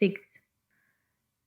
6।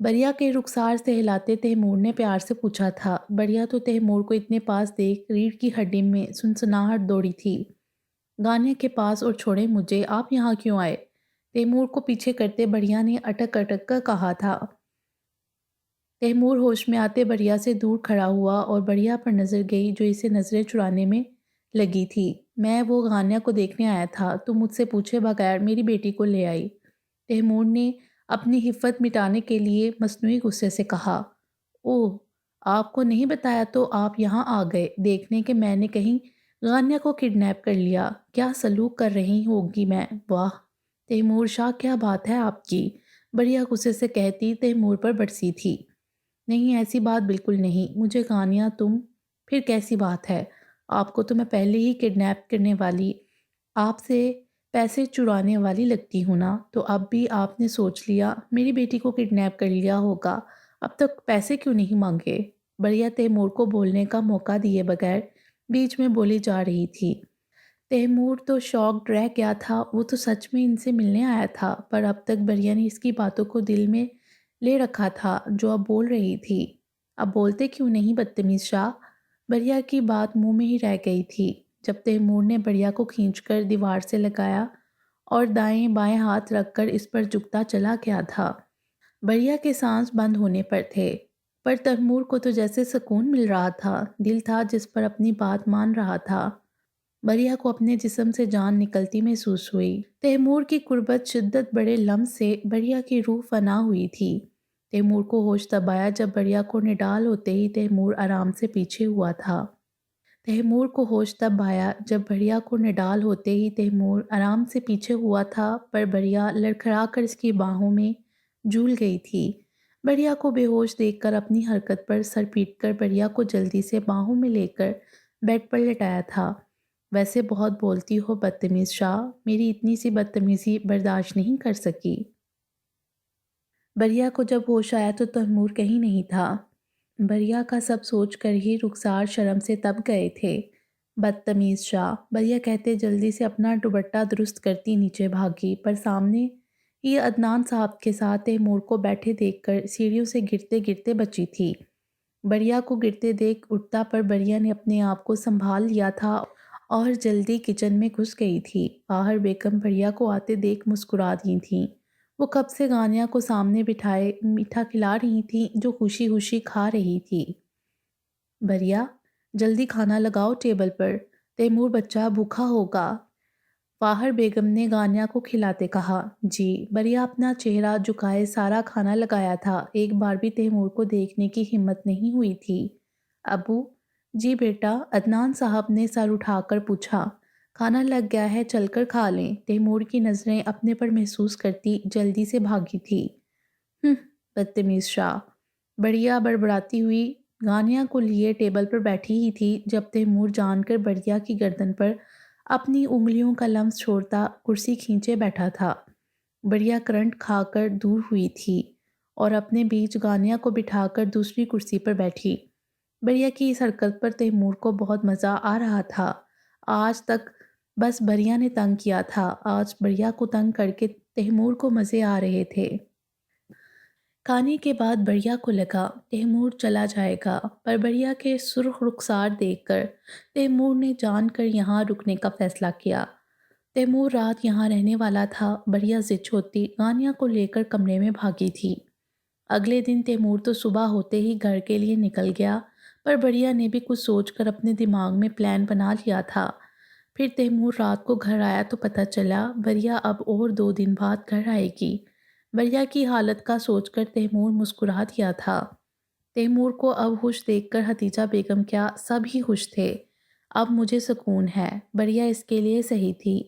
بریا کے رخسار سے ہلاتے تیمور نے پیار سے پوچھا تھا۔ بریا تو تیمور کو اتنے پاس دیکھ ریڑھ کی ہڈی میں سنسناہٹ دوڑی تھی۔ گانیہ کے پاس اور چھوڑے مجھے، آپ یہاں کیوں آئے؟ تیمور کو پیچھے کرتے بریا نے اٹک اٹک کر کہا تھا۔ تیمور ہوش میں آتے بریا سے دور کھڑا ہوا اور بریا پر نظر گئی جو اسے نظریں چرانے میں لگی تھی۔ میں وہ گانیہ کو دیکھنے آیا تھا، تم مجھ سے پوچھے بغیر میری بیٹی کو لے آئی۔ تیمور نے اپنی حفت مٹانے کے لیے مصنوعی غصے سے کہا۔ اوہ، آپ کو نہیں بتایا تو آپ یہاں آ گئے دیکھنے کہ میں نے کہیں غانیہ کو کڈنیپ کر لیا؟ کیا سلوک کر رہی ہوگی میں، واہ تیمور شاہ، کیا بات ہے آپ کی؟ بریا غصے سے کہتی تیمور پر برسی تھی۔ نہیں، ایسی بات بالکل نہیں، مجھے غانیہ تم، پھر کیسی بات ہے؟ آپ کو تو میں پہلے ہی کڈنیپ کرنے والی، آپ سے پیسے چرانے والی لگتی ہوں نا، تو اب بھی آپ نے سوچ لیا میری بیٹی کو کڈنیپ کر لیا ہوگا، اب تک پیسے کیوں نہیں مانگے؟ بریا تیمور کو بولنے کا موقع دیے بغیر بیچ میں بولی جا رہی تھی۔ تیمور تو شاکڈ رہ گیا تھا، وہ تو سچ میں ان سے ملنے آیا تھا، پر اب تک بریا نے اس کی باتوں کو دل میں لے رکھا تھا جو اب بول رہی تھی۔ اب بولتے کیوں نہیں بدتمیز شاہ؟ بریا کی بات منہ میں ہی رہ گئی تھی جب تیمور نے بریا کو کھینچ کر دیوار سے لگایا اور دائیں بائیں ہاتھ رکھ کر اس پر جھکتا چلا گیا تھا۔ بریا کے سانس بند ہونے پر تھے، پر تیمور کو تو جیسے سکون مل رہا تھا، دل تھا جس پر اپنی بات مان رہا تھا۔ بریا کو اپنے جسم سے جان نکلتی محسوس ہوئی۔ تیمور کی قربت شدت بڑے لمس سے بریا کی روح فنا ہوئی تھی۔ تیمور کو ہوش تب آیا جب بریا کو نڈال ہوتے ہی تیمور آرام سے پیچھے ہوا تھا۔ تیمور کو ہوش تب آیا جب بریا کو نڈال ہوتے ہی تیمور آرام سے پیچھے ہوا تھا، پر بریا لڑکھڑا کر اس کی باہوں میں جھول گئی تھی۔ بریا کو بے ہوش دیکھ کر اپنی حرکت پر سر پیٹ کر بریا کو جلدی سے باہوں میں لے کر بیڈ پر لٹایا تھا۔ ویسے بہت بولتی ہو بدتمیز شاہ، میری اتنی سی بدتمیزی برداشت نہیں کر سکی۔ بریا کو جب ہوش آیا تو تیمور کہیں نہیں تھا۔ بریا کا سب سوچ کر ہی رخسار شرم سے تب گئے تھے۔ بدتمیز شاہ، بریا کہتے جلدی سے اپنا دوپٹہ درست کرتی نیچے بھاگی، پر سامنے ہی عدنان صاحب کے ساتھ تیمور کو بیٹھے دیکھ کر سیڑھیوں سے گرتے گرتے بچی تھی۔ بریا کو گرتے دیکھ اٹھتا پر بریا نے اپنے آپ کو سنبھال لیا تھا اور جلدی کچن میں گھس گئی تھی۔ باہر بیگم بریا کو آتے دیکھ مسکرا دی تھیں۔ وہ کب سے غانیہ کو سامنے بٹھائے میٹھا کھلا رہی تھیں جو خوشی خوشی کھا رہی تھی۔ بریا، جلدی کھانا لگاؤ ٹیبل پر، تیمور بچہ بھوکا ہوگا، باہر بیگم نے غانیہ کو کھلاتے کہا۔ جی۔ بریا اپنا چہرہ جھکائے سارا کھانا لگایا تھا، ایک بار بھی تیمور کو دیکھنے کی ہمت نہیں ہوئی تھی۔ ابو؟ جی بیٹا، عدنان صاحب نے سر اٹھا کر پوچھا۔ کھانا لگ گیا ہے، چل کر کھا لیں، تیمور کی نظریں اپنے پر محسوس کرتی جلدی سے بھاگی تھی۔ بدتمیز شاہ، بریا بڑبڑاتی ہوئی غانیہ کو لیے ٹیبل پر بیٹھی ہی تھی جب تیمور جان کر بریا کی گردن پر اپنی انگلیوں کا لمس چھوڑتا کرسی کھینچے بیٹھا تھا۔ بریا کرنٹ کھا کر دور ہوئی تھی اور اپنے بیچ غانیہ کو بٹھا کر دوسری کرسی پر بیٹھی۔ بریا کی اس حرکت پر تیمور کو بہت مزہ آ رہا تھا۔ آج تک بس بریا نے تنگ کیا تھا، آج بریا کو تنگ کر کے تیمور کو مزے آ رہے تھے۔ کھانے کے بعد بریا کو لگا تیمور چلا جائے گا، پر بریا کے سرخ رخسار دیکھ کر تیمور نے جان کر یہاں رکنے کا فیصلہ کیا۔ تیمور رات یہاں رہنے والا تھا۔ بریا ضد چھوڑتی غانیہ کو لے کر کمرے میں بھاگی تھی۔ اگلے دن تیمور تو صبح ہوتے ہی گھر کے لیے نکل گیا، پر بریا نے بھی کچھ سوچ کر اپنے دماغ میں پلان بنا لیا تھا۔ پھر تیمور رات کو گھر آیا تو پتہ چلا بریا اب اور 2 دن بعد گھر آئے گی۔ بریا کی حالت کا سوچ کر تیمور مسکرا دیا تھا۔ تیمور کو اب خوش دیکھ کر حتیجہ بیگم کیا سب ہی خوش تھے۔ اب مجھے سکون ہے، بریا اس کے لیے صحیح تھی۔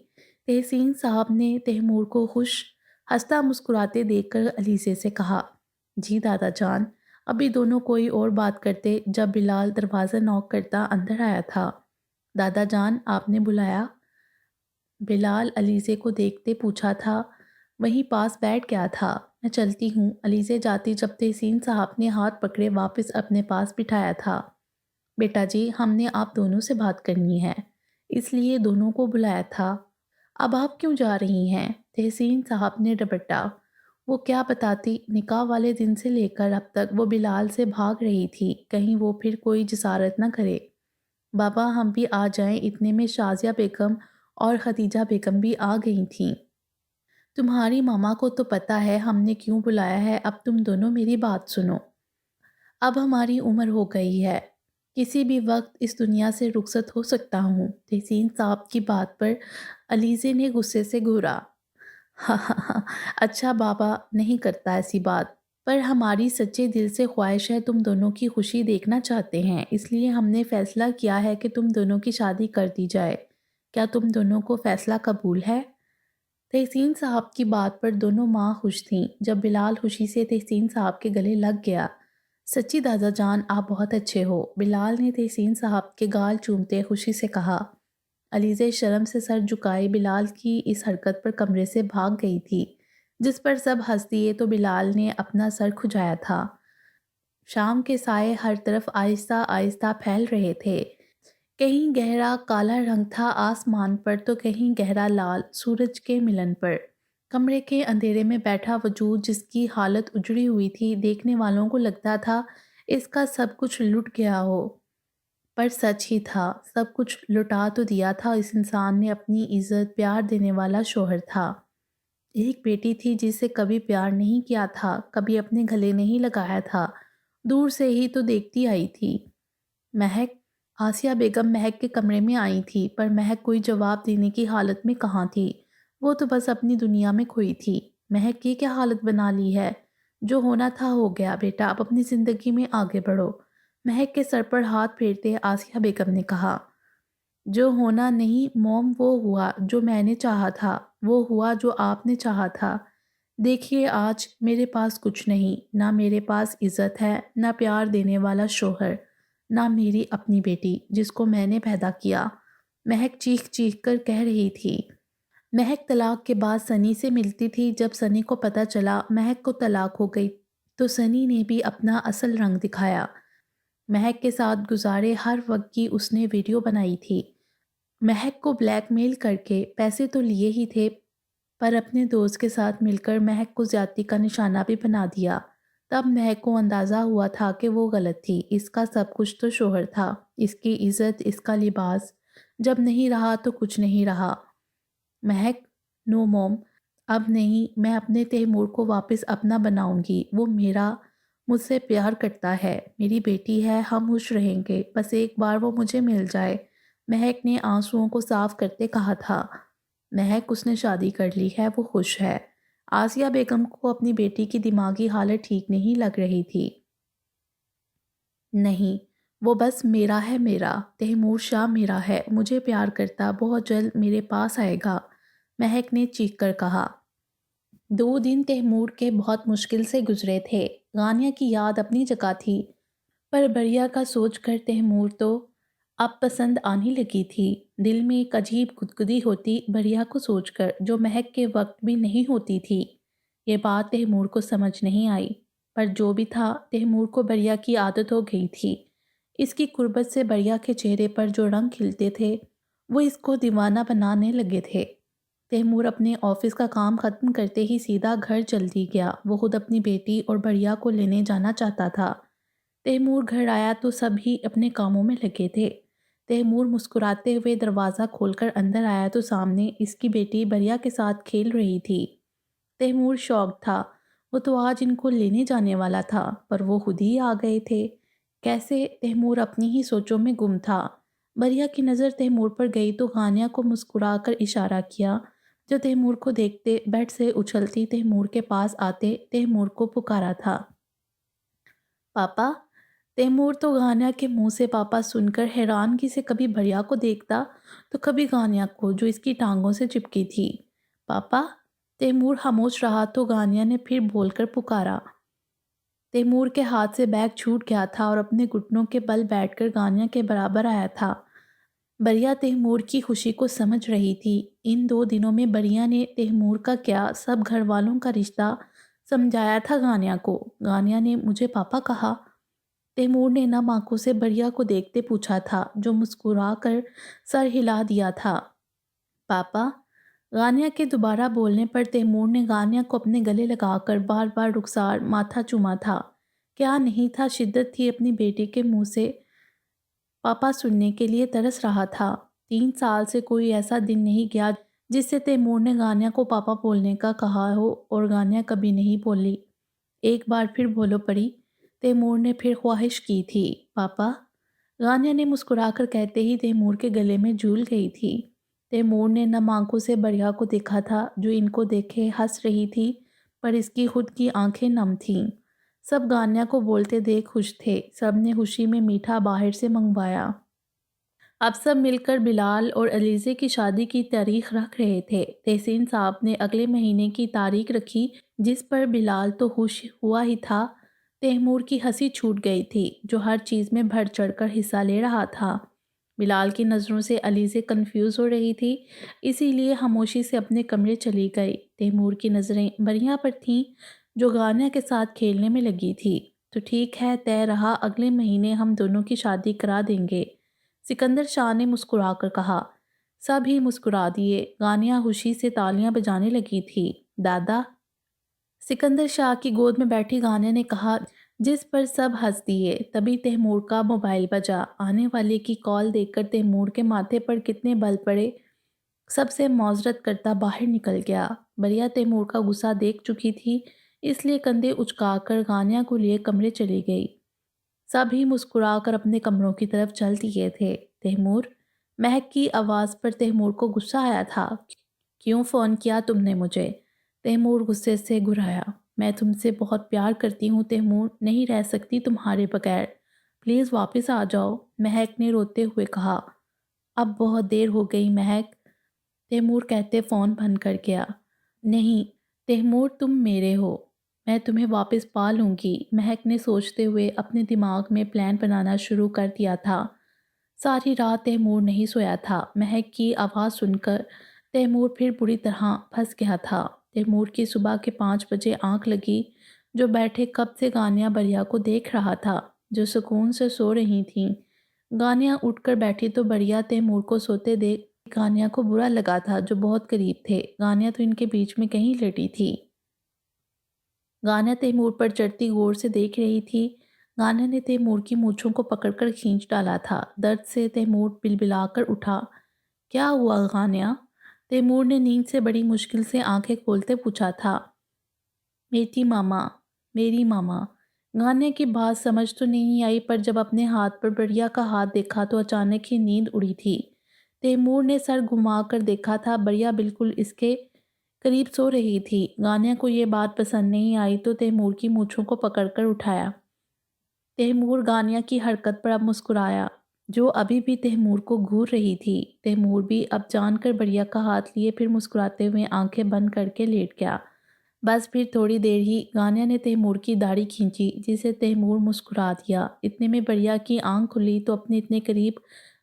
تحسین صاحب نے تیمور کو خوش ہنستا مسکراتے دیکھ کر علیزے سے کہا۔ جی دادا جان، ابھی دونوں کوئی اور بات کرتے جب بلال دروازہ نوک کرتا اندر آیا تھا۔ دادا جان، آپ نے بلایا؟ بلال علیزے کو دیکھتے پوچھا تھا۔ وہیں پاس بیٹھ گیا تھا۔ میں چلتی ہوں، علیزے جاتی جب تحسین صاحب نے ہاتھ پکڑے واپس اپنے پاس بٹھایا تھا۔ بیٹا جی، ہم نے آپ دونوں سے بات کرنی ہے، اس لیے دونوں کو بلایا تھا۔ اب آپ کیوں جا رہی ہیں؟ تحسین صاحب نے رپٹا۔ وہ کیا بتاتی، نکاح والے دن سے لے کر اب تک وہ بلال سے بھاگ رہی تھی، کہیں وہ پھر کوئی جسارت نہ کرے۔ بابا ہم بھی آ جائیں، اتنے میں شازیہ بیگم اور خدیجہ بیگم بھی آ گئی تھیں۔ تمہاری ماما کو تو پتہ ہے ہم نے کیوں بلایا ہے، اب تم دونوں میری بات سنو۔ اب ہماری عمر ہو گئی ہے، کسی بھی وقت اس دنیا سے رخصت ہو سکتا ہوں۔ تحسین صاحب کی بات پر علیزے نے غصے سے گھورا۔ ہاں ہاں ہاں، اچھا بابا نہیں کرتا ایسی بات، پر ہماری سچے دل سے خواہش ہے، تم دونوں کی خوشی دیکھنا چاہتے ہیں، اس لیے ہم نے فیصلہ کیا ہے کہ تم دونوں کی شادی کر دی جائے۔ کیا تم دونوں کو فیصلہ قبول ہے؟ تحسین صاحب کی بات پر دونوں ماں خوش تھیں۔ جب بلال خوشی سے تحسین صاحب کے گلے لگ گیا، سچی دادا جان آپ بہت اچھے ہو، بلال نے تحسین صاحب کے گال چومتے خوشی سے کہا۔ علیزے شرم سے سر جھکائے بلال کی اس حرکت پر کمرے سے بھاگ گئی تھی، جس پر سب ہنس دیے تو بلال نے اپنا سر کھجایا تھا۔ شام کے سائے ہر طرف آہستہ آہستہ پھیل رہے تھے، کہیں گہرا کالا رنگ تھا آسمان پر تو کہیں گہرا لال سورج کے ملن پر۔ کمرے کے اندھیرے میں بیٹھا وجود جس کی حالت اجڑی ہوئی تھی، دیکھنے والوں کو لگتا تھا اس کا سب کچھ لٹ گیا ہو، پر سچ ہی تھا، سب کچھ لٹا تو دیا تھا۔ اس انسان نے اپنی عزت پیار دینے والا شوہر تھا، ایک بیٹی تھی جسے کبھی پیار نہیں کیا تھا، کبھی اپنے گلے نہیں لگایا تھا، دور سے ہی تو دیکھتی آئی تھی۔ مہک، آسیہ بیگم مہک کے کمرے میں آئی تھی، پر مہک کوئی جواب دینے کی حالت میں کہاں تھی، وہ تو بس اپنی دنیا میں کھوئی تھی۔ مہک، یہ کیا حالت بنا لی ہے؟ جو ہونا تھا ہو گیا بیٹا، اب اپنی زندگی میں آگے بڑھو۔ مہک کے سر پر ہاتھ پھیرتے آسیہ بیگم نے کہا۔ جو ہونا نہیں موم، وہ ہوا جو میں نے چاہا تھا، وہ ہوا جو آپ نے چاہا تھا۔ دیکھیے آج میرے پاس کچھ نہیں، نہ میرے پاس عزت ہے، نہ پیار دینے والا شوہر، نہ میری اپنی بیٹی جس کو میں نے پیدا کیا، مہک چیخ چیخ کر کہہ رہی تھی۔ مہک طلاق کے بعد سنی سے ملتی تھی، جب سنی کو پتہ چلا مہک کو طلاق ہو گئی تو سنی نے بھی اپنا اصل رنگ دکھایا۔ مہک کے ساتھ گزارے ہر وقت کی اس نے ویڈیو بنائی تھی، مہک کو بلیک میل کر کے، پیسے تو لیے ہی تھے، پر اپنے دوست کے ساتھ مل کر مہک کو زیادتی کا نشانہ بھی بنا دیا۔ تب مہک کو اندازہ ہوا تھا کہ وہ غلط تھی، اس کا سب کچھ تو شوہر تھا، اس کی عزت، اس کا لباس، جب نہیں رہا تو کچھ نہیں رہا۔ مہک، نو موم، اب نہیں، میں اپنے تیمور کو واپس اپنا بناؤں گی، وہ میرا مجھ سے پیار کرتا ہے، میری بیٹی ہے، ہم خوش رہیں گے، بس ایک بار وہ مجھے مل جائے، مہک نے آنسوؤں کو صاف کرتے کہا تھا۔ مہک، اس نے شادی کر لی ہے، وہ خوش ہے۔ آسیہ بیگم کو اپنی بیٹی کی دماغی حالت ٹھیک نہیں لگ رہی تھی۔ نہیں، وہ بس میرا ہے، میرا تیمور شاہ میرا ہے، مجھے پیار کرتا، بہت جلد میرے پاس آئے گا، مہک نے چیخ کر کہا۔ 2 دن تیمور کے بہت مشکل سے گزرے تھے، غانیہ کی یاد اپنی جگہ تھی، پر بریا کا سوچ کر تیمور تو اب پسند آنے لگی تھی۔ دل میں ایک عجیب گدگدی ہوتی بریا کو سوچ کر، جو مہک کے وقت بھی نہیں ہوتی تھی۔ یہ بات تیمور کو سمجھ نہیں آئی، پر جو بھی تھا، تیمور کو بریا کی عادت ہو گئی تھی۔ اس کی قربت سے بریا کے چہرے پر جو رنگ کھلتے تھے، وہ اس کو دیوانہ بنانے لگے تھے۔ تیمور اپنے آفس کا کام ختم کرتے ہی سیدھا گھر جلدی گیا، وہ خود اپنی بیٹی اور بریا کو لینے جانا چاہتا تھا۔ تیمور گھر آیا تو سب ہی اپنے کاموں میں لگے تھے۔ تیمور مسکراتے ہوئے دروازہ کھول کر اندر آیا تو سامنے اس کی بیٹی بریا کے ساتھ کھیل رہی تھی۔ تیمور شاکڈ تھا، وہ تو آج ان کو لینے جانے والا تھا، پر وہ خود ہی آ گئے تھے۔ کیسے؟ تیمور اپنی ہی سوچوں میں گم تھا۔ بریا کی نظر تیمور پر گئی تو غانیہ کو مسکرا کر اشارہ کیا، جو تیمور کو دیکھتے بیڈ سے اچھلتی تیمور کے پاس آتے تیمور کو پکارا تھا۔ پاپا؟ تیمور تو غانیہ کے منہ سے پاپا سن کر حیرانگی سے کبھی بریا کو دیکھتا تو کبھی غانیہ کو، جو اس کی ٹانگوں سے چپکی تھی۔ پاپا؟ تیمور خاموش رہا تو غانیہ نے پھر بول کر پکارا۔ تیمور کے ہاتھ سے بیگ چھوٹ گیا تھا اور اپنے گھٹنوں کے بل بیٹھ کر غانیہ کے برابر آیا تھا۔ بریا تیمور کی خوشی کو سمجھ رہی تھی۔ ان 2 دنوں میں بریا نے تیمور کا کیا سب گھر والوں کا رشتہ سمجھایا تھا غانیہ کو۔ غانیہ نے مجھے پاپا کہا؟ تیمور نے نم آنکھوں سے بریا کو دیکھتے پوچھا تھا، جو مسکرا کر سر ہلا دیا تھا۔ پاپا؟ غانیہ کے دوبارہ بولنے پر تیمور نے غانیہ کو اپنے گلے لگا کر بار بار رخسار ماتھا چوما تھا۔ کیا نہیں تھا شدت تھی اپنی بیٹی کے منہ سے پاپا سننے کے لیے ترس رہا تھا۔ 3 سال سے کوئی ایسا دن نہیں گیا جس سے تیمور نے غانیہ کو پاپا بولنے کا کہا ہو اور غانیہ کبھی نہیں بولی۔ ایک بار پھر بولو پڑی، تیمور نے پھر خواہش کی تھی۔ پاپا؟ غانیہ نے مسکرا کر کہتے ہی تیمور کے گلے میں جھول گئی تھی۔ تیمور نے نم آنکھوں سے بڑھیا کو دیکھا تھا جو ان کو دیکھے ہنس رہی تھی پر اس کی خود کی آنکھیں نم تھیں۔ سب غانیہ کو بولتے دیکھ خوش تھے، سب نے خوشی میں میٹھا باہر سے منگوایا۔ اب سب مل کر بلال اور علیزے کی شادی کی تاریخ رکھ رہے تھے۔ تحسین صاحب نے اگلے مہینے کی تاریخ رکھی جس پر بلال تو خوش ہوا ہی تھا، تیمور کی ہنسی چھوٹ گئی تھی جو ہر چیز میں بڑھ چڑھ کر حصہ لے رہا تھا۔ بلال کی نظروں سے علیزے کنفیوز ہو رہی تھی، اسی لیے خاموشی سے اپنے کمرے چلی گئی۔ تیمور کی نظریں بریہ پر تھیں جو غانیہ کے ساتھ کھیلنے میں لگی تھی۔ تو ٹھیک ہے، طے رہا، اگلے مہینے ہم دونوں کی شادی کرا دیں گے، سکندر شاہ نے مسکرا کر کہا۔ سب ہی مسکرا دیے۔ غانیہ خوشی سے تالیاں بجانے لگی تھی۔ دادا؟ سکندر شاہ کی گود میں بیٹھی غانیہ نے کہا، جس پر سب ہنس دیے۔ تبھی تیمور کا موبائل بجا۔ آنے والے کی کال دیکھ کر تیمور کے ماتھے پر کتنے بل پڑے، سب سے معذرت کرتا باہر نکل گیا۔ بریہ تیمور کا غصہ دیکھ چکی تھی، اس لیے کندھے اچکا کر غانیہ کو لیے کمرے چلی گئی۔ سب ہی مسکرا کر اپنے کمروں کی طرف چل دیے تھے۔ تیمور؟ مہک کی آواز پر تیمور کو غصہ آیا تھا۔ کیوں فون کیا تم نے مجھے؟ تیمور غصے سے گھرایا۔ میں تم سے بہت پیار کرتی ہوں تیمور، نہیں رہ سکتی تمہارے بغیر، پلیز واپس آ جاؤ، مہک نے روتے ہوئے کہا۔ اب بہت دیر ہو گئی مہک، تیمور کہتے فون بند کر گیا۔ نہیں تیمور، تم میرے ہو، میں تمہیں واپس پا لوں گی، مہک نے سوچتے ہوئے اپنے دماغ میں پلان بنانا شروع کر دیا تھا۔ ساری رات تیمور نہیں سویا تھا۔ مہک کی آواز سن کر تیمور پھر بری طرح پھنس گیا تھا۔ تیمور کی صبح کے 5 بجے آنکھ لگی، جو بیٹھے کب سے غانیہ بریہ کو دیکھ رہا تھا جو سکون سے سو رہی تھیں۔ غانیہ اٹھ کر بیٹھی تو بریہ تیمور کو سوتے دیکھ غانیہ کو برا لگا تھا جو بہت قریب تھے۔ غانیہ تو ان کے بیچ میں کہیں لیٹی تھی۔ غانیہ تیمور پر چڑھتی غور سے دیکھ رہی تھی۔ غانیہ نے تیمور کی مونچھوں کو پکڑ کر کھینچ ڈالا تھا۔ درد سے تیمور بلبلا کر اٹھا۔ کیا ہوا غانیہ؟ تیمور نے نیند سے بڑی مشکل سے آنکھیں کھولتے پوچھا تھا۔ میری ماما۔ غانیہ کی بات سمجھ تو نہیں آئی پر جب اپنے ہاتھ پر بریہ کا ہاتھ دیکھا تو اچانک ہی نیند اڑی تھی۔ تیمور نے سر گھما کر دیکھا تھا، بریہ بالکل اس کے قریب سو رہی تھی۔ غانیہ کو یہ بات پسند نہیں آئی تو تیمور کی مونچھوں کو پکڑ کر اٹھایا۔ تیمور غانیہ کی حرکت پر اب مسکرایا، جو ابھی بھی تیمور کو گھور رہی تھی۔ تیمور بھی اب جان کر بریہ کا ہاتھ لیے پھر مسکراتے ہوئے آنکھیں بند کر کے لیٹ گیا۔ بس پھر تھوڑی دیر ہی غانیہ نے تیمور کی داڑھی کھینچی جسے تیمور مسکرا دیا۔ اتنے میں بریہ کی آنکھ کھلی تو اپنے اتنے قریب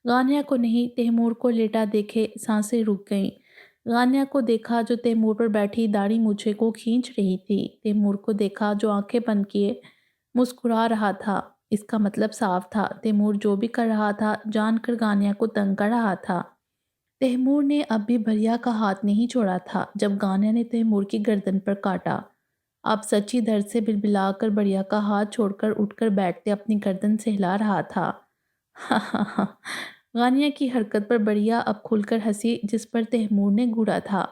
غانیہ کو نہیں تیمور کو لیٹا دیکھے سانسیں رک گئیں۔ غانیہ کو دیکھا جو تیمور پر بیٹھی داڑھی مونچھیں کو کھینچ رہی تھی۔ تیمور کو دیکھا جو آنکھیں بند کیے مسکرا رہا تھا۔ اس کا مطلب صاف تھا، تیمور جو بھی کر رہا تھا جان کر غانیہ کو تنگ کر رہا تھا۔ تیمور نے اب بھی بریہ کا ہاتھ نہیں چھوڑا تھا جب غانیہ نے تیمور کی گردن پر کاٹا۔ اب سچی درد سے بلبلا کر بریہ کا ہاتھ چھوڑ کر اٹھ کر بیٹھتے اپنی گردن سے ہلا رہا تھا۔ غانیہ کی حرکت پر بریہ اب کھل کر ہنسی جس پر تیمور نے گھورا تھا۔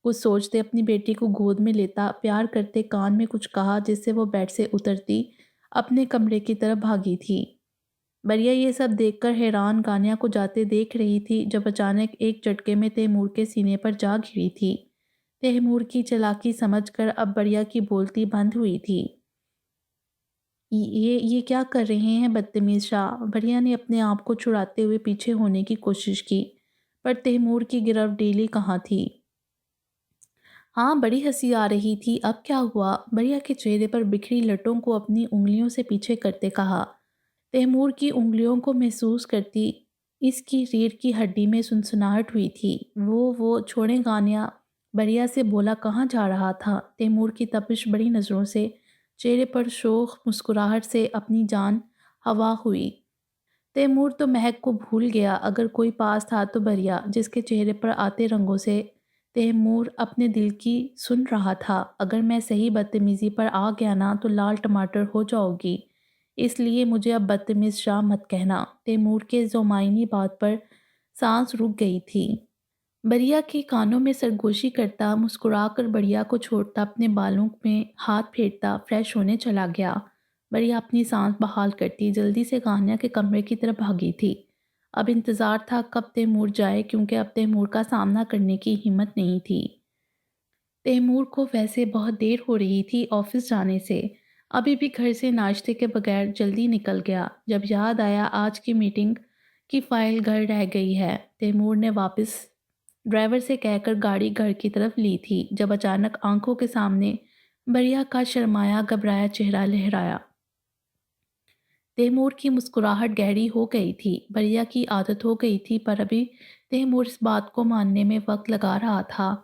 کچھ سوچتے اپنی بیٹی کو گود میں لیتا، پیار کرتے کان میں کچھ کہا جس سے وہ بیڈ سے اترتی اپنے کمرے کی طرف بھاگی تھی۔ بریہ یہ سب دیکھ کر حیران غانیہ کو جاتے دیکھ رہی تھی جب اچانک ایک جھٹکے میں تیمور کے سینے پر جا گری تھی۔ تیمور کی چالاکی سمجھ کر اب بریہ کی بولتی بند ہوئی تھی۔ یہ کیا کر رہے ہیں بدتمیز شاہ؟ بریہ نے اپنے آپ کو چھڑاتے ہوئے پیچھے ہونے کی کوشش کی پر تیمور کی گرفت ڈھیلی کہاں تھی۔ ہاں بڑی ہنسی آ رہی تھی، اب کیا ہوا؟ بریہ کے چہرے پر بکھری لٹوں کو اپنی انگلیوں سے پیچھے کرتے کہا۔ تیمور کی انگلیوں کو محسوس کرتی اس کی ریڑھ کی ہڈی میں سنسناہٹ ہوئی تھی۔ وہ چھوڑیں غانیہ، بریہ سے بولا کہاں جا رہا تھا؟ تیمور کی تپش بڑی نظروں سے چہرے پر شوخ مسکراہٹ سے اپنی جان ہوا ہوئی۔ تیمور تو مہک کو بھول گیا، اگر کوئی پاس تھا تو بریہ، جس کے چہرے پر آتے رنگوں سے تیمور اپنے دل کی سن رہا تھا، اگر میں صحیح بدتمیزی پر آ گیا نا تو لال ٹماٹر ہو جاؤ گی، اس لیے مجھے اب بدتمیز شاہ مت کہنا۔ تیمور کے زومائنی بات پر سانس رک گئی تھی۔ بریا کے کانوں میں سرگوشی کرتا، مسکرا کر بریا کو چھوڑتا، اپنے بالوں میں ہاتھ پھیرتا فریش ہونے چلا گیا۔ بریا اپنی سانس بحال کرتی جلدی سے گانیہ کے کمرے کی طرف بھاگی تھی۔ اب انتظار تھا کب تیمور جائے، کیونکہ اب تیمور کا سامنا کرنے کی ہمت نہیں تھی۔ تیمور کو ویسے بہت دیر ہو رہی تھی آفس جانے سے، ابھی بھی گھر سے ناشتے کے بغیر جلدی نکل گیا۔ جب یاد آیا آج کی میٹنگ کی فائل گھر رہ گئی ہے، تیمور نے واپس ڈرائیور سے کہہ کر گاڑی گھر کی طرف لی تھی، جب اچانک آنکھوں کے سامنے بریا کا شرمایا گھبرایا چہرہ لہرایا۔ تیمور کی مسکراہٹ گہری ہو گئی تھی۔ بریا کی عادت ہو گئی تھی، پر ابھی تیمور اس بات کو ماننے میں وقت لگا رہا تھا۔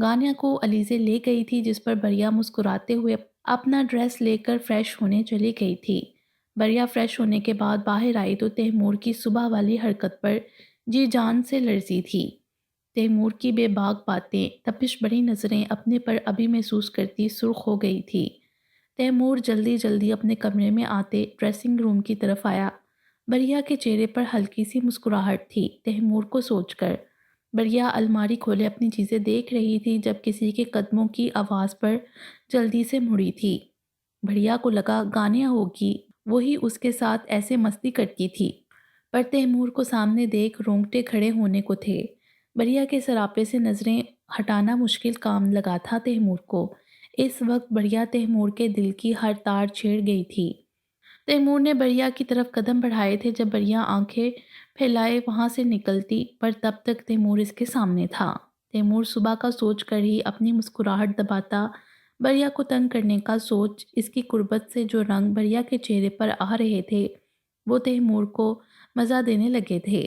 گانیہ کو علیزے لے گئی تھی، جس پر بریا مسکراتے ہوئے اپنا ڈریس لے کر فریش ہونے چلی گئی تھی۔ بریا فریش ہونے کے بعد باہر آئی تو تیمور کی صبح والی حرکت پر جی جان سے لرزی تھی۔ تیمور کی بے باک باتیں، تپش بھری نظریں اپنے پر ابھی محسوس کرتی سرخ ہو گئی تھی۔ تیمور جلدی جلدی اپنے کمرے میں آتے ڈریسنگ روم کی طرف آیا۔ بریا کے چہرے پر ہلکی سی مسکراہٹ تھی، تیمور کو سوچ کر۔ بریا الماری کھولے اپنی چیزیں دیکھ رہی تھی جب کسی کے قدموں کی آواز پر جلدی سے مڑی تھی۔ بریا کو لگا گانیہ ہوگی، وہی اس کے ساتھ ایسے مستی کرتی تھی، پر تیمور کو سامنے دیکھ رونگٹے کھڑے ہونے کو تھے۔ بریا کے سراپے سے نظریں ہٹانا مشکل کام لگا تھا تیمور کو۔ اس وقت بریا تیمور کے دل کی ہر تار چھیڑ گئی تھی۔ تیمور نے بریا کی طرف قدم بڑھائے تھے جب بریا آنکھیں پھیلائے وہاں سے نکلتی، پر تب تک تیمور اس کے سامنے تھا۔ تیمور صبح کا سوچ کر ہی اپنی مسکراہٹ دباتا، بریا کو تنگ کرنے کا سوچ، اس کی قربت سے جو رنگ بریا کے چہرے پر آ رہے تھے وہ تیمور کو مزہ دینے لگے تھے۔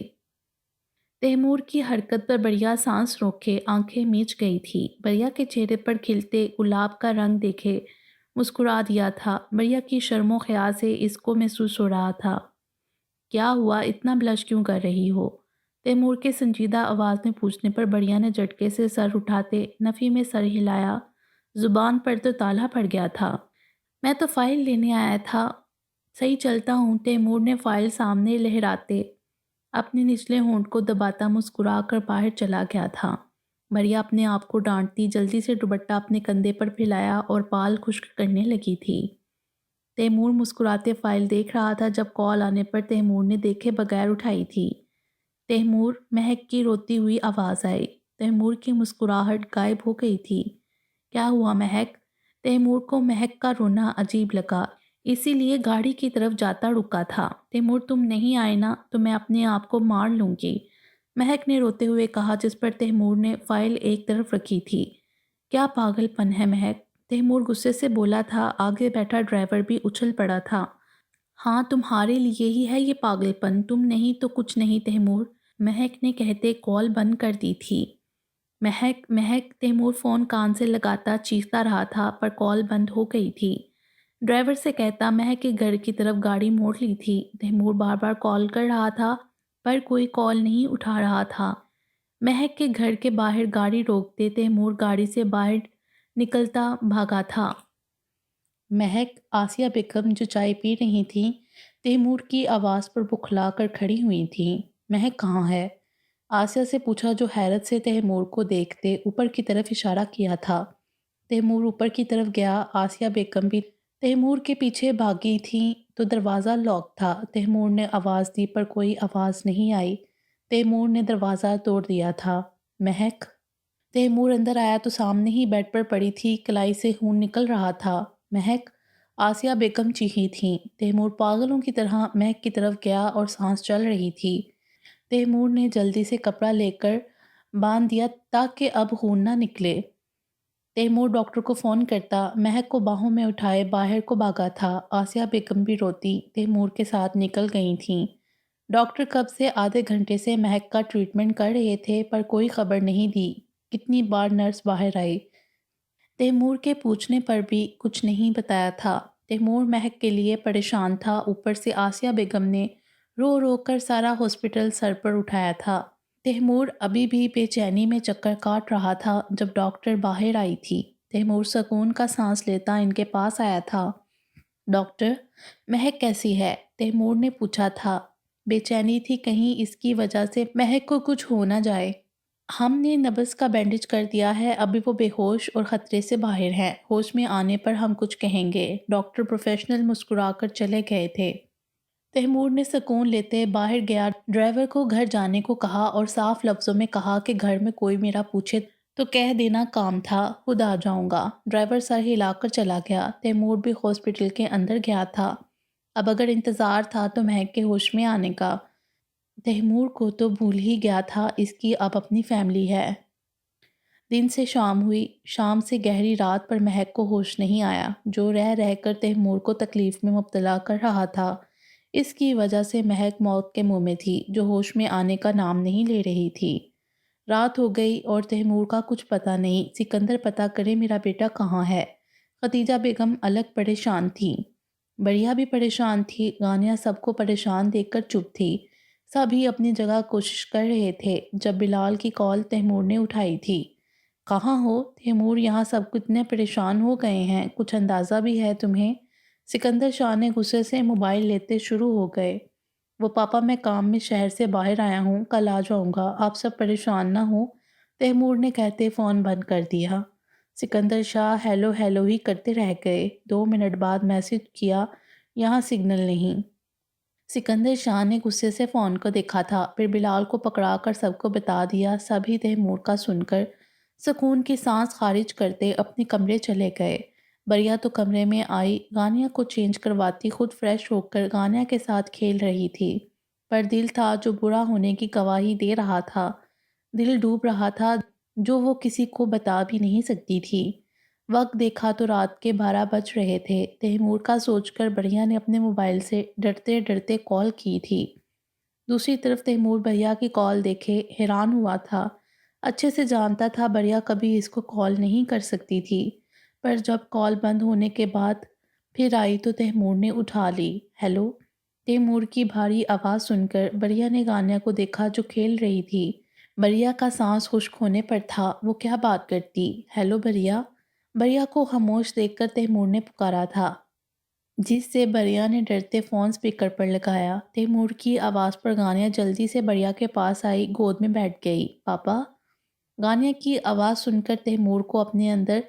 تیمور کی حرکت پر بریا سانس روکے آنکھیں میچ گئی تھی۔ بریا کے چہرے پر کھلتے گلاب کا رنگ دیکھے مسکرا دیا تھا۔ بریا کی شرم و حیا سے اس کو محسوس ہو رہا تھا۔ کیا ہوا، اتنا بلش کیوں کر رہی ہو؟ تیمور کے سنجیدہ آواز میں پوچھنے پر بریا نے جھٹکے سے سر اٹھاتے نفی میں سر ہلایا۔ زبان پر تو تالا پڑ گیا تھا۔ میں تو فائل لینے آیا تھا، صحیح چلتا ہوں۔ تیمور نے فائل سامنے لہراتے اپنے نچلے ہونٹ کو دباتا مسکرا کر باہر چلا گیا تھا۔ بریا اپنے آپ کو ڈانٹتی جلدی سے دوپٹہ اپنے کندھے پر پھیلایا اور بال خشک کرنے لگی تھی۔ تیمور مسکراتے فائل دیکھ رہا تھا جب کال آنے پر تیمور نے دیکھے بغیر اٹھائی تھی۔ تیمور، مہک کی روتی ہوئی آواز آئی۔ تیمور کی مسکراہٹ غائب ہو گئی تھی۔ کیا ہوا مہک؟ تیمور کو مہک کا رونا عجیب لگا، اسی لیے گاڑی کی طرف جاتا رکا تھا۔ تیمور، تم نہیں آئے نا تو میں اپنے آپ کو مار لوں گی، مہک نے روتے ہوئے کہا، جس پر تیمور نے فائل ایک طرف رکھی تھی۔ کیا پاگل پن ہے مہک، تیمور غصے سے بولا تھا۔ آگے بیٹھا ڈرائیور بھی اچھل پڑا تھا۔ ہاں تمہارے لیے ہی ہے یہ پاگل پن، تم نہیں تو کچھ نہیں تیمور، مہک نے کہتے کال بند کر دی تھی۔ مہک مہک، تیمور فون کان سے لگاتا چیختا رہا تھا، پر کال بند ہو گئی تھی۔ ڈرائیور سے کہتا مہک کے گھر کی طرف گاڑی موڑ لی تھی۔ تیمور بار بار کال کر رہا تھا پر کوئی کال نہیں اٹھا رہا تھا۔ مہک کے گھر کے باہر گاڑی روکتے تیمور گاڑی سے باہر نکلتا بھاگا تھا۔ مہک، آسیہ بیگم جو چائے پی رہی تھیں، تیمور کی آواز پر بکھلا کر کھڑی ہوئی تھیں۔ مہک کہاں ہے؟ آسیہ سے پوچھا، جو حیرت سے تیمور کو دیکھتے اوپر کی طرف اشارہ کیا تھا۔ تیمور اوپر کی طرف گیا۔ آسیہ بیگم بھی تیمور کے پیچھے بھاگی تھیں تو دروازہ لاک تھا۔ تیمور نے آواز دی پر کوئی آواز نہیں آئی۔ تیمور نے دروازہ توڑ دیا تھا۔ مہک؟ تیمور اندر آیا تو سامنے ہی بیڈ پر پڑی تھی، کلائی سے خون نکل رہا تھا۔ مہک؟ آسیہ بیگم چیخی تھیں۔ تیمور پاگلوں کی طرح مہک کی طرف گیا اور سانس چل رہی تھی۔ تیمور نے جلدی سے کپڑا لے کر باندھ دیا تاکہ اب خون نہ نکلے۔ تیمور ڈاکٹر کو فون کرتا، مہک کو باہوں میں اٹھائے باہر کو بھاگا تھا۔ آسیہ بیگم بھی روتی تیمور کے ساتھ نکل گئی تھیں۔ ڈاکٹر کب سے آدھے گھنٹے سے مہک کا ٹریٹمنٹ کر رہے تھے پر کوئی خبر نہیں دی۔ کتنی بار نرس باہر آئی، تیمور کے پوچھنے پر بھی کچھ نہیں بتایا تھا۔ تیمور مہک کے لیے پریشان تھا، اوپر سے آسیہ بیگم نے رو رو کر سارا ہاسپٹل سر پر اٹھایا تھا۔ تیمور ابھی بھی بے چینی میں چکر کاٹ رہا تھا جب ڈاکٹر باہر آئی تھی۔ تیمور سکون کا سانس لیتا ان کے پاس آیا تھا۔ ڈاکٹر، مہک کیسی ہے؟ تیمور نے پوچھا تھا۔ بے چینی تھی کہیں اس کی وجہ سے مہک کو کچھ ہو نہ جائے۔ ہم نے نبض کا بینڈیج کر دیا ہے، ابھی وہ بے ہوش اور خطرے سے باہر ہے، ہوش میں آنے پر ہم کچھ کہیں گے۔ ڈاکٹر پروفیشنل مسکرا کر چلے گئے تھے۔ تیمور نے سکون لیتے باہر گیا، ڈرائیور کو گھر جانے کو کہا اور صاف لفظوں میں کہا کہ گھر میں کوئی میرا پوچھے تو کہہ دینا کام تھا، خود آ جاؤں گا۔ ڈرائیور سر ہلا کر چلا گیا۔ تیمور بھی ہاسپٹل کے اندر گیا تھا۔ اب اگر انتظار تھا تو مہک کے ہوش میں آنے کا۔ تیمور کو تو بھول ہی گیا تھا اس کی اب اپنی فیملی ہے۔ دن سے شام ہوئی، شام سے گہری رات پر مہک کو ہوش نہیں آیا، جو رہ رہ کر تیمور کو تکلیف میں مبتلا کر رہا تھا۔ اس کی وجہ سے مہک موت کے منہ میں تھی، جو ہوش میں آنے کا نام نہیں لے رہی تھی۔ رات ہو گئی اور تیمور کا کچھ پتہ نہیں۔ سکندر پتہ کرے میرا بیٹا کہاں ہے۔ خدیجہ بیگم الگ پریشان تھی۔ بڑھیا بھی پریشان تھی۔ غانیہ سب کو پریشان دیکھ کر چپ تھی۔ سبھی اپنی جگہ کوشش کر رہے تھے جب بلال کی کال تیمور نے اٹھائی تھی۔ کہاں ہو تیمور؟ یہاں سب کتنے پریشان ہو گئے ہیں، کچھ اندازہ بھی ہے تمہیں؟ سکندر شاہ نے غصے سے موبائل لیتے شروع ہو گئے۔ وہ پاپا میں کام میں شہر سے باہر آیا ہوں، کل آ جاؤں گا، آپ سب پریشان نہ ہوں، تیمور نے کہتے فون بند کر دیا۔ سکندر شاہ ہیلو ہیلو ہی کرتے رہ گئے۔ 2 منٹ بعد میسج کیا یہاں سگنل نہیں۔ سکندر شاہ نے غصے سے فون کو دیکھا تھا، پھر بلال کو پکڑا کر سب کو بتا دیا۔ سبھی تیمور کا سن کر سکون کی سانس خارج کرتے اپنے کمرے چلے گئے۔ بریا تو کمرے میں آئی، غانیہ کو چینج کرواتی خود فریش ہو کر غانیہ کے ساتھ کھیل رہی تھی، پر دل تھا جو برا ہونے کی گواہی دے رہا تھا، دل ڈوب رہا تھا جو وہ کسی کو بتا بھی نہیں سکتی تھی۔ وقت دیکھا تو رات کے 12 بج رہے تھے۔ تیمور کا سوچ کر بریا نے اپنے موبائل سے ڈرتے ڈرتے کال کی تھی۔ دوسری طرف تیمور بریا کی کال دیکھے حیران ہوا تھا۔ اچھے سے جانتا تھا بریا کبھی اس کو کال نہیں کر سکتی تھی، پر جب کال بند ہونے کے بعد پھر آئی تو تیمور نے اٹھا لی۔ ہیلو؟ تیمور کی بھاری آواز سن کر بریا نے غانیہ کو دیکھا جو کھیل رہی تھی۔ بریا کا سانس خشک ہونے پر تھا، وہ کیا بات کرتی۔ ہیلو بریا؟ بریا کو خاموش دیکھ کر تیمور نے پکارا تھا، جس سے بریا نے ڈرتے فون سپیکر پر لگایا۔ تیمور کی آواز پر غانیہ جلدی سے بریا کے پاس آئی، گود میں بیٹھ گئی۔ پاپا؟ غانیہ کی آواز سن کر تیمور کو اپنے اندر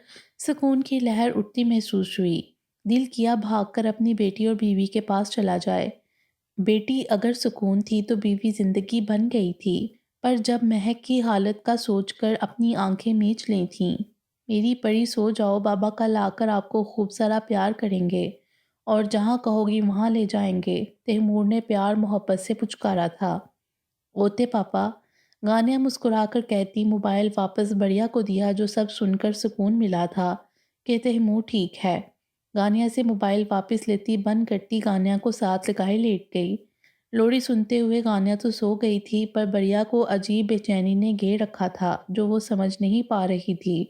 سکون کی لہر اٹھتی محسوس ہوئی۔ دل کیا بھاگ کر اپنی بیٹی اور بیوی کے پاس چلا جائے۔ بیٹی اگر سکون تھی تو بیوی زندگی بن گئی تھی، پر جب مہک کی حالت کا سوچ کر اپنی آنکھیں میچ لی تھیں۔ میری پری سو جاؤ، بابا کل آ کر آپ کو خوب سارا پیار کریں گے اور جہاں کہو گی وہاں لے جائیں گے، تیمور نے پیار محبت سے پچکارا تھا۔ اوتے پاپا؟ غانیہ مسکرا کر کہتی، موبائل واپس بریا کو دیا جو سب سن کر سکون ملا تھا کہ تیمور ٹھیک ہے۔ غانیہ سے موبائل واپس لیتی بند کرتی غانیہ کو ساتھ لگائے لیٹ گئی۔ لوری سنتے ہوئے غانیہ تو سو گئی تھی، پر بریا کو عجیب بے چینی نے گھیر رکھا تھا جو وہ سمجھ نہیں پا رہی تھی۔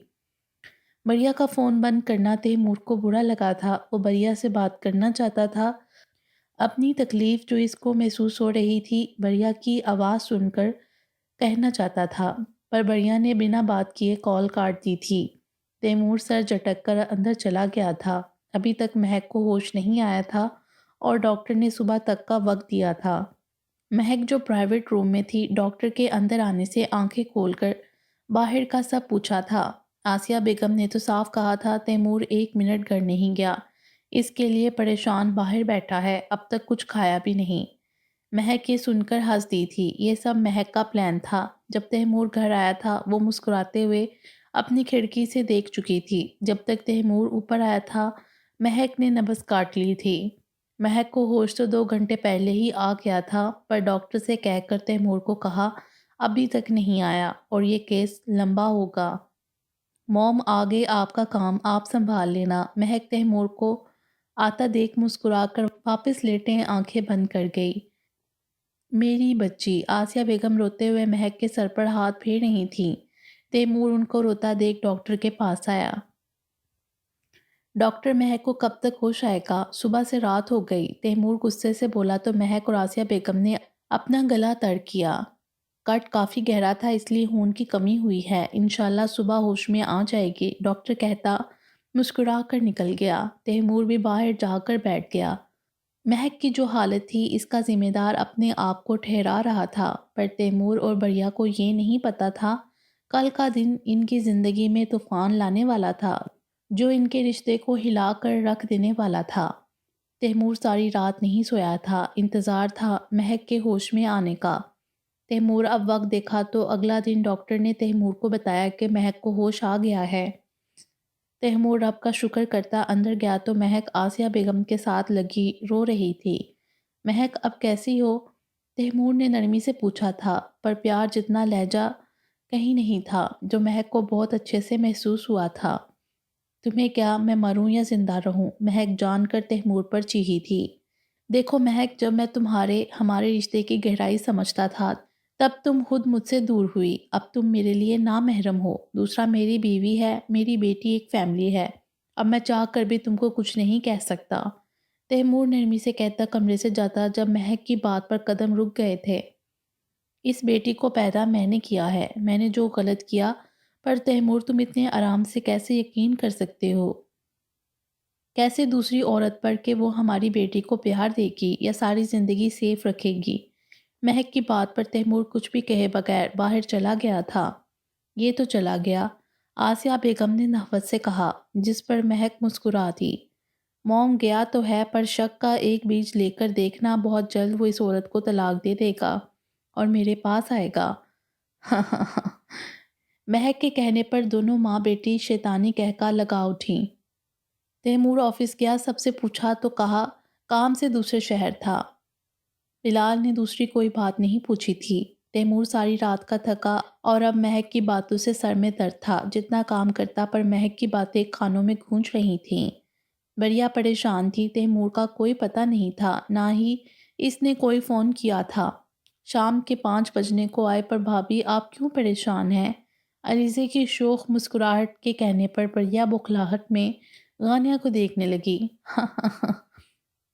بریا کا فون بند کرنا تیمور کو برا لگا تھا۔ وہ بریا سے بات کرنا چاہتا تھا، اپنی تکلیف جو اس کو محسوس ہو رہی تھی بریا کی آواز سن کر کہنا چاہتا تھا، پر بریا نے بنا بات کیے کال کاٹ دی تھی۔ تیمور سر جھٹک کر اندر چلا گیا تھا۔ ابھی تک مہک کو ہوش نہیں آیا تھا اور ڈاکٹر نے صبح تک کا وقت دیا تھا۔ مہک جو پرائیویٹ روم میں تھی، ڈاکٹر کے اندر آنے سے آنکھیں کھول کر باہر کا سب پوچھا تھا۔ آسیہ بیگم نے تو صاف کہا تھا تیمور 1 منٹ گھر نہیں گیا، اس کے لیے پریشان باہر بیٹھا ہے، اب تک کچھ کھایا بھی نہیں۔ مہک یہ سن کر ہنس دی تھی۔ یہ سب مہک کا پلان تھا۔ جب تیمور گھر آیا تھا وہ مسکراتے ہوئے اپنی کھڑکی سے دیکھ چکی تھی۔ جب تک تیمور اوپر آیا تھا مہک نے نبض کاٹ لی تھی۔ مہک کو ہوش تو 2 گھنٹے پہلے ہی آ گیا تھا، پر ڈاکٹر سے کہہ کر تیمور کو کہا ابھی تک نہیں آیا اور یہ کیس لمبا ہوگا۔ موم آگے آپ کا کام آپ سنبھال لینا۔ مہک تیمور کو آتا دیکھ مسکرا کر واپس لیٹے آنکھیں بند کر گئی۔ میری بچی، آسیہ بیگم روتے ہوئے مہک کے سر پر ہاتھ پھیر رہی تھیں۔ تیمور ان کو روتا دیکھ ڈاکٹر کے پاس آیا۔ ڈاکٹر، مہک کو کب تک ہوش آئے گا؟ صبح سے رات ہو گئی۔ تیمور غصے سے بولا تو مہک اور آسیہ بیگم نے اپنا گلا تر کیا۔ کٹ کافی گہرا تھا اس لیے خون کی کمی ہوئی ہے، انشاءاللہ صبح ہوش میں آ جائے گی، ڈاکٹر کہتا مسکرا کر نکل گیا۔ تیمور بھی باہر جا کر بیٹھ گیا۔ مہک کی جو حالت تھی اس کا ذمہ دار اپنے آپ کو ٹھہرا رہا تھا، پر تیمور اور بریا کو یہ نہیں پتا تھا کل کا دن ان کی زندگی میں طوفان لانے والا تھا جو ان کے رشتے کو ہلا کر رکھ دینے والا تھا۔ تیمور ساری رات نہیں سویا تھا، انتظار تھا مہک کے ہوش میں آنے کا۔ تیمور اب وقت دیکھا تو اگلا دن ڈاکٹر نے تیمور کو بتایا کہ مہک کو ہوش آ گیا ہے۔ تیمور رب کا شکر کرتا اندر گیا تو مہک آسیہ بیگم کے ساتھ لگی رو رہی تھی۔ مہک اب کیسی ہو؟ تیمور نے نرمی سے پوچھا تھا، پر پیار جتنا لہجہ کہیں نہیں تھا جو مہک کو بہت اچھے سے محسوس ہوا تھا۔ تمہیں کیا میں مروں یا زندہ رہوں؟ مہک جان کر تیمور پر چیخی تھی۔ دیکھو مہک، جب میں ہمارے رشتے کی گہرائی سمجھتا تھا تب تم خود مجھ سے دور ہوئی، اب تم میرے لیے نامحرم ہو۔ دوسرا میری بیوی ہے، میری بیٹی، ایک فیملی ہے، اب میں چاہ کر بھی تم کو کچھ نہیں کہہ سکتا۔ تیمور نرمی سے کہتا کمرے سے جاتا جب مہک کی بات پر قدم رک گئے تھے۔ اس بیٹی کو پیدا میں نے کیا ہے، میں نے جو غلط کیا، پر تیمور تم اتنے آرام سے کیسے یقین کر سکتے ہو؟ کیسے دوسری عورت پر کہ وہ ہماری بیٹی کو پیار دے گی یا ساری زندگی سیف رکھے گی؟ مہک کی بات پر تیمور کچھ بھی کہے بغیر باہر چلا گیا تھا۔ یہ تو چلا گیا، آسیہ بیگم نے نحوت سے کہا، جس پر مہک مسکرا دی۔ موم گیا تو ہے، پر شک کا ایک بیج لے کر دیکھنا، بہت جلد وہ اس عورت کو طلاق دے دے گا اور میرے پاس آئے گا۔ مہک کے کہنے پر دونوں ماں بیٹی شیطانی کہکا لگا اٹھیں۔ تیمور آفس گیا، سب سے پوچھا تو کہا کام سے دوسرے شہر تھا۔ بلال نے دوسری کوئی بات نہیں پوچھی تھی۔ تیمور ساری رات کا تھکا اور اب مہک کی باتوں سے سر میں درد تھا، جتنا کام کرتا پر مہک کی باتیں کانوں میں گونج رہی تھیں۔ بریا پریشان تھی، تیمور کا کوئی پتہ نہیں تھا، نہ ہی اس نے کوئی فون کیا تھا۔ شام کے 5 بجنے کو آئے، پر بھابھی آپ کیوں پریشان ہیں؟ علیزے کی شوخ مسکراہٹ کے کہنے پر بریا بوکھلاہٹ میں غانیہ کو دیکھنے لگی۔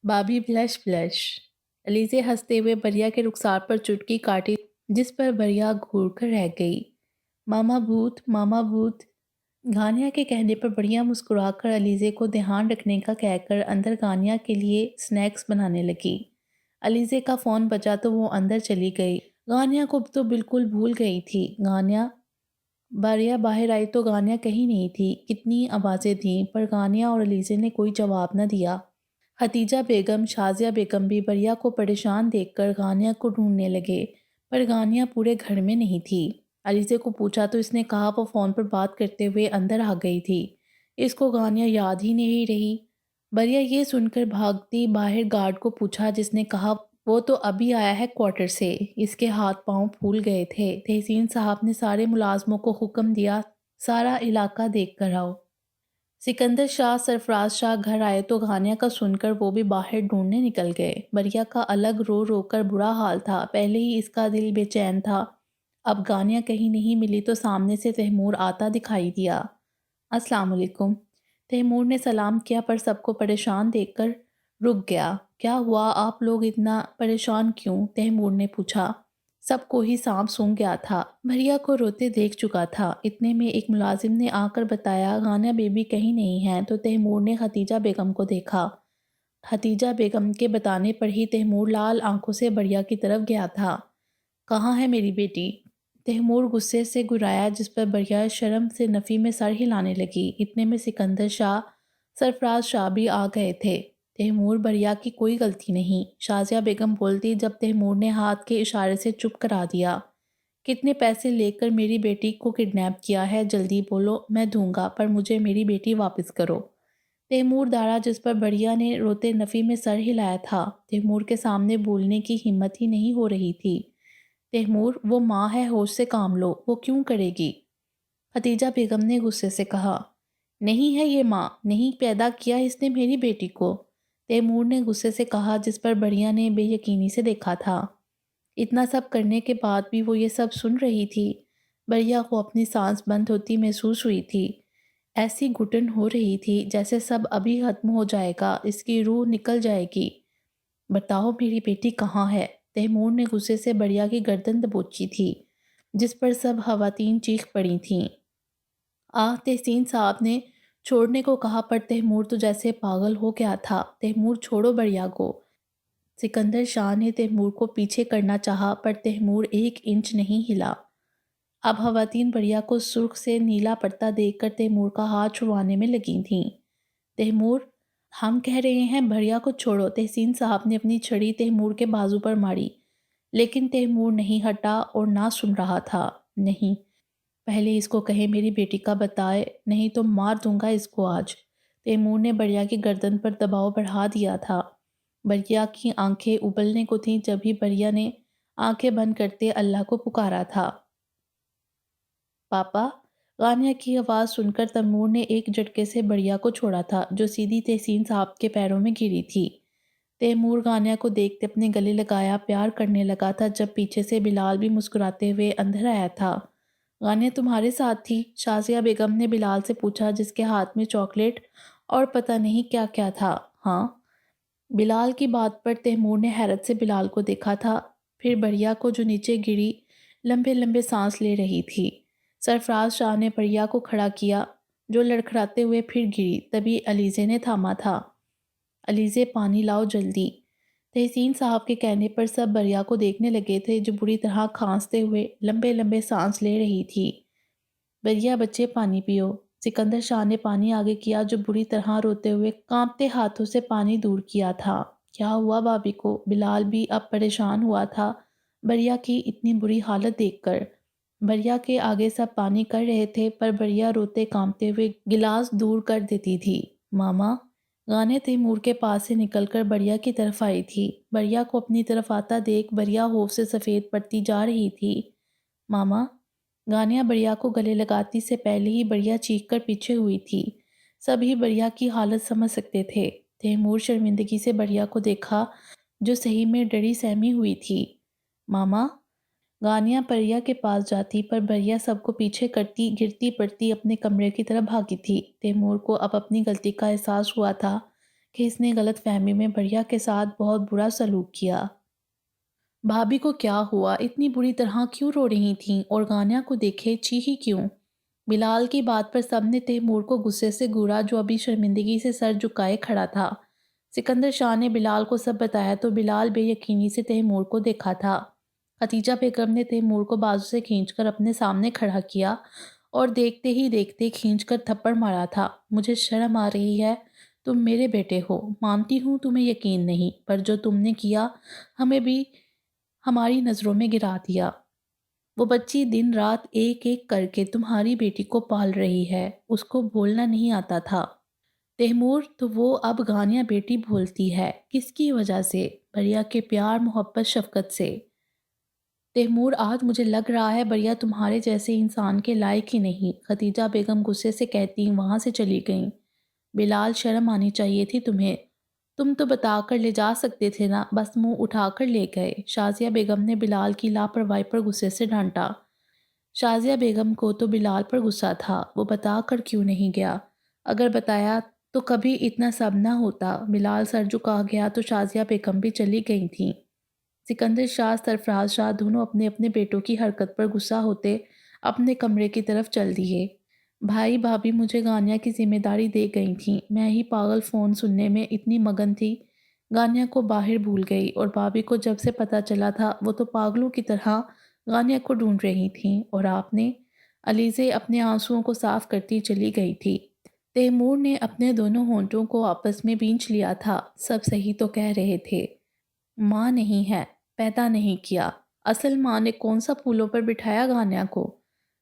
بھابھی بلش بلش۔ علیزے ہنستے ہوئے بریا کے رخسار پر چٹکی کاٹی، جس پر بریا گھور کر رہ گئی۔ ماما بھوت، ماما بھوت۔ غانیہ کے کہنے پر بریا مسکرا کر علیزے کو دھیان رکھنے کا کہہ کر اندر غانیہ کے لیے سنیکس بنانے لگی۔ علیزے کا فون بجا تو وہ اندر چلی گئی۔ غانیہ کو تو بالکل بھول گئی تھی۔ غانیہ؟ بریا باہر آئی تو غانیہ کہیں نہیں تھی۔ کتنی آوازیں دیں پر غانیہ اور علیزے نے کوئی جواب نہ دیا۔ ختیجہ بیگم، شازیہ بیگم بھی بریا کو پریشان دیکھ کر غانیہ کو ڈھونڈنے لگے، پر غانیہ پورے گھر میں نہیں تھی۔ علیزے کو پوچھا تو اس نے کہا وہ فون پر بات کرتے ہوئے اندر آ گئی تھی، اس کو غانیہ یاد ہی نہیں رہی۔ بریا یہ سن کر بھاگتی باہر گارڈ کو پوچھا، جس نے کہا وہ تو ابھی آیا ہے کوارٹر سے، اس کے ہاتھ پاؤں پھول گئے تھے۔ تحسین صاحب نے سارے ملازموں کو حکم دیا سارا علاقہ دیکھ کر آؤ۔ سکندر شاہ، سرفراز شاہ گھر آئے تو غانیہ کا سن کر وہ بھی باہر ڈھونڈنے نکل گئے۔ بریا کا الگ رو رو کر برا حال تھا، پہلے ہی اس کا دل بے چین تھا، اب غانیہ کہیں نہیں ملی تو سامنے سے تیمور آتا دکھائی دیا۔ السلام علیکم۔ تیمور نے سلام کیا پر سب کو پریشان دیکھ کر رک گیا۔ کیا ہوا، آپ لوگ اتنا پریشان کیوں؟ تیمور نے پوچھا۔ سب کو ہی سانپ سونگھ گیا تھا، بریا کو روتے دیکھ چکا تھا۔ اتنے میں ایک ملازم نے آ کر بتایا غانیہ بیبی کہیں نہیں ہے، تو تیمور نے ختیجہ بیگم کو دیکھا۔ ختیجہ بیگم کے بتانے پر ہی تیمور لال آنکھوں سے بریا کی طرف گیا تھا۔ کہاں ہے میری بیٹی؟ تیمور غصے سے گرایا، جس پر بریا شرم سے نفی میں سر ہلانے لگی۔ اتنے میں سکندر شاہ، سرفراز شاہ بھی آ گئے تھے۔ تیمور، بریا کی کوئی غلطی نہیں، شازیہ بیگم بولتی جب تیمور نے ہاتھ کے اشارے سے چپ کرا دیا۔ کتنے پیسے لے کر میری بیٹی کو کڈنیپ کیا ہے؟ جلدی بولو، میں دوں گا، پر مجھے میری بیٹی واپس کرو۔ تیمور داڑا، جس پر بریا نے روتے نفی میں سر ہلایا تھا۔ تیمور کے سامنے بولنے کی ہمت ہی نہیں ہو رہی تھی۔ تیمور، وہ ماں ہے، ہوش سے کام لو، وہ کیوں کرے گی؟ ختیجہ بیگم نے غصے سے کہا۔ نہیں ہے یہ ماں، نہیں پیدا کیا اس نے میری بیٹی کو، تیمور نے غصے سے کہا، جس پر بریا نے بے یقینی سے دیکھا تھا۔ اتنا سب کرنے کے بعد بھی وہ یہ سب سن رہی تھی۔ بریا کو اپنی سانس بند ہوتی محسوس ہوئی تھی، ایسی گھٹن ہو رہی تھی جیسے سب ابھی ختم ہو جائے گا، اس کی روح نکل جائے گی۔ بتاؤ میری بیٹی کہاں ہے؟ تیمور نے غصے سے بریا کی گردن دبوچی تھی۔ جس پر سب خواتین چیخ پڑی تھیں۔ تحسین صاحب نے چھوڑنے کو کہا پر تیمور تو جیسے پاگل ہو گیا تھا۔ تیمور چھوڑو بڑھیا کو۔ سکندر شاہ نے تیمور کو پیچھے کرنا چاہا پر تیمور ایک انچ نہیں ہلا۔ اب خواتین بڑھیا کو سرخ سے نیلا پڑتا دیکھ کر تیمور کا ہاتھ چھڑوانے میں لگی تھیں۔ تیمور، ہم کہہ رہے ہیں بڑھیا کو چھوڑو۔ تحسین صاحب نے اپنی چھڑی تیمور کے بازو پر ماری، لیکن تیمور نہیں ہٹا اور نہ سن رہا تھا۔ نہیں، پہلے اس کو کہے میری بیٹی کا بتائے، نہیں تو مار دوں گا اس کو آج۔ تیمور نے بڑھیا کی گردن پر دباؤ بڑھا دیا تھا۔ بڑھیا کی آنکھیں ابلنے کو تھیں جب ہی بڑھیا نے آنکھیں بند کرتے اللہ کو پکارا تھا۔ پاپا! غانیہ کی آواز سن کر تیمور نے ایک جھٹکے سے بڑھیا کو چھوڑا تھا جو سیدھی تحسین صاحب کے پیروں میں گری تھی۔ تیمور غانیہ کو دیکھتے اپنے گلے لگایا پیار کرنے لگا تھا جب پیچھے سے بلال بھی مسکراتے ہوئے اندر آیا تھا۔ غانیہ تمہارے ساتھ تھی؟ شازیہ بیگم نے بلال سے پوچھا جس کے ہاتھ میں چاکلیٹ اور پتہ نہیں کیا کیا تھا۔ ہاں؟ بلال کی بات پر تیمور نے حیرت سے بلال کو دیکھا تھا، پھر بڑھیا کو جو نیچے گری لمبے لمبے سانس لے رہی تھی۔ سرفراز شاہ نے بڑھیا کو کھڑا کیا جو لڑکھڑاتے ہوئے پھر گری، تبھی علیزے نے تھاما تھا۔ علیزے پانی لاؤ جلدی۔ تحسین صاحب کے کہنے پر سب بڑھیا کو دیکھنے لگے تھے جو بری طرح کھانستے ہوئے لمبے لمبے سانس لے رہی تھی۔ بڑھیا بچے پانی پیو۔ سکندر شاہ نے پانی آگے کیا جو بری طرح روتے ہوئے کانپتے ہاتھوں سے پانی دور کیا تھا۔ کیا ہوا بھابھی کو؟ بلال بھی اب پریشان ہوا تھا بڑھیا کی اتنی بری حالت دیکھ کر۔ بڑھیا کے آگے سب پانی کر رہے تھے پر بڑھیا روتے کانپتے ہوئے گلاس دور کر دیتی تھی۔ ماما! غانیہ تیمور کے پاس سے نکل کر بڑھیا کی طرف آئی تھی۔ بڑھیا کو اپنی طرف آتا دیکھ بڑھیا خوف سے سفید پڑتی جا رہی تھی۔ ماما! غانیہ بڑھیا کو گلے لگاتی سے پہلے ہی بڑھیا چیخ کر پیچھے ہوئی تھی۔ سبھی بڑھیا کی حالت سمجھ سکتے تھے۔ تیمور شرمندگی سے بڑھیا کو دیکھا جو صحیح میں ڈری سہمی ہوئی تھی۔ ماما! غانیہ بڑھیا کے پاس جاتی پر بڑھیا سب کو پیچھے کرتی گرتی پڑتی اپنے کمرے کی طرف بھاگی تھی۔ تیمور کو اب اپنی غلطی کا احساس ہوا تھا کہ اس نے غلط فہمی میں بڑھیا کے ساتھ بہت برا سلوک کیا۔ بھابھی کو کیا ہوا؟ اتنی بری طرح کیوں رو رہی تھیں اور غانیہ کو دیکھے چیخی کیوں؟ بلال کی بات پر سب نے تیمور کو غصے سے گھورا جو ابھی شرمندگی سے سر جھکائے کھڑا تھا۔ سکندر شاہ نے بلال کو سب بتایا تو بلال بے یقینی سے تیمور کو دیکھا تھا۔ خدیجہ بیگم نے تیمور کو بازو سے کھینچ کر اپنے سامنے کھڑا کیا اور دیکھتے ہی دیکھتے کھینچ کر تھپڑ مارا تھا۔ مجھے شرم آ رہی ہے، تم میرے بیٹے ہو، مانتی ہوں تمہیں یقین نہیں، پر جو تم نے کیا ہمیں بھی ہماری نظروں میں گرا دیا۔ وہ بچی دن رات ایک ایک کر کے تمہاری بیٹی کو پال رہی ہے، اس کو بولنا نہیں آتا تھا۔ تیمور تو وہ اب غانیہ بیٹی بولتی ہے، کس کی وجہ سے؟ بڑھیا کے پیار محبت شفقت سے۔ تیمور آج مجھے لگ رہا ہے بڑھیا تمہارے جیسے انسان کے لائق ہی نہیں۔ خدیجہ بیگم غصے سے کہتی وہاں سے چلی گئیں۔ بلال شرم آنی چاہیے تھی تمہیں، تم تو بتا کر لے جا سکتے تھے نا، بس منہ اٹھا کر لے گئے۔ شازیہ بیگم نے بلال کی لاپرواہی پر غصے سے ڈانٹا۔ شازیہ بیگم کو تو بلال پر غصہ تھا، وہ بتا کر کیوں نہیں گیا؟ اگر بتایا تو کبھی اتنا سب نہ ہوتا۔ بلال سر جھکا گیا تو شازیہ بیگم بھی چلی گئی تھیں۔ سکندر شاہ سرفراز شاہ دونوں اپنے اپنے بیٹوں کی حرکت پر غصہ ہوتے اپنے کمرے کی طرف چل دیے۔ بھائی بھابھی مجھے غانیہ کی ذمہ داری دے گئی تھیں، میں ہی پاگل فون سننے میں اتنی مگن تھی غانیہ کو باہر بھول گئی، اور بھابھی کو جب سے پتہ چلا تھا وہ تو پاگلوں کی طرح غانیہ کو ڈھونڈ رہی تھیں، اور آپ نے؟ علیزے اپنے آنسوؤں کو صاف کرتی چلی گئی تھی۔ تیمور نے اپنے دونوں ہونٹوں کو آپس میں بھینچ لیا تھا۔ سب صحیح تو کہہ رہے تھے، ماں نہیں ہے، پیدا نہیں کیا۔ اصل ماں نے کون سا پھولوں پر بٹھایا غانیہ کو؟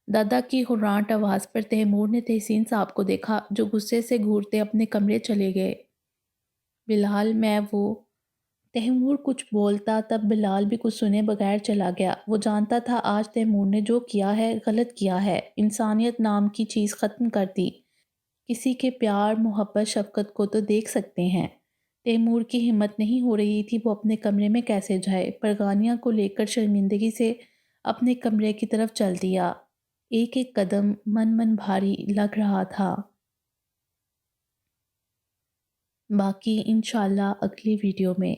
دادا کی ہرراٹ آواز پر تیمور نے تحسین صاحب کو دیکھا جو غصے سے گھورتے اپنے کمرے چلے گئے۔ بلال میں وہ تیمور کچھ بولتا تب بلال بھی کچھ سنے بغیر چلا گیا۔ وہ جانتا تھا آج تیمور نے جو کیا ہے غلط کیا ہے، انسانیت نام کی چیز ختم کر دی۔ کسی کے پیار محبت شفقت کو تو دیکھ سکتے ہیں۔ تیمور کی ہمت نہیں ہو رہی تھی وہ اپنے کمرے میں کیسے جائے، پر غانیہ کو لے کر شرمندگی سے اپنے کمرے کی طرف چل دیا۔ ایک ایک قدم من بھاری لگ رہا تھا۔ باقی انشاءاللہ اگلی ویڈیو میں۔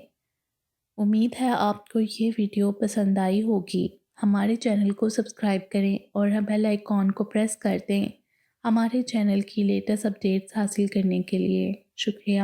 امید ہے آپ کو یہ ویڈیو پسند آئی ہوگی۔ ہمارے چینل کو سبسکرائب کریں اور بیل آئیکن کو پریس کر دیں ہمارے چینل کی لیٹسٹ اپڈیٹس حاصل کرنے کے لیے۔ شکریہ۔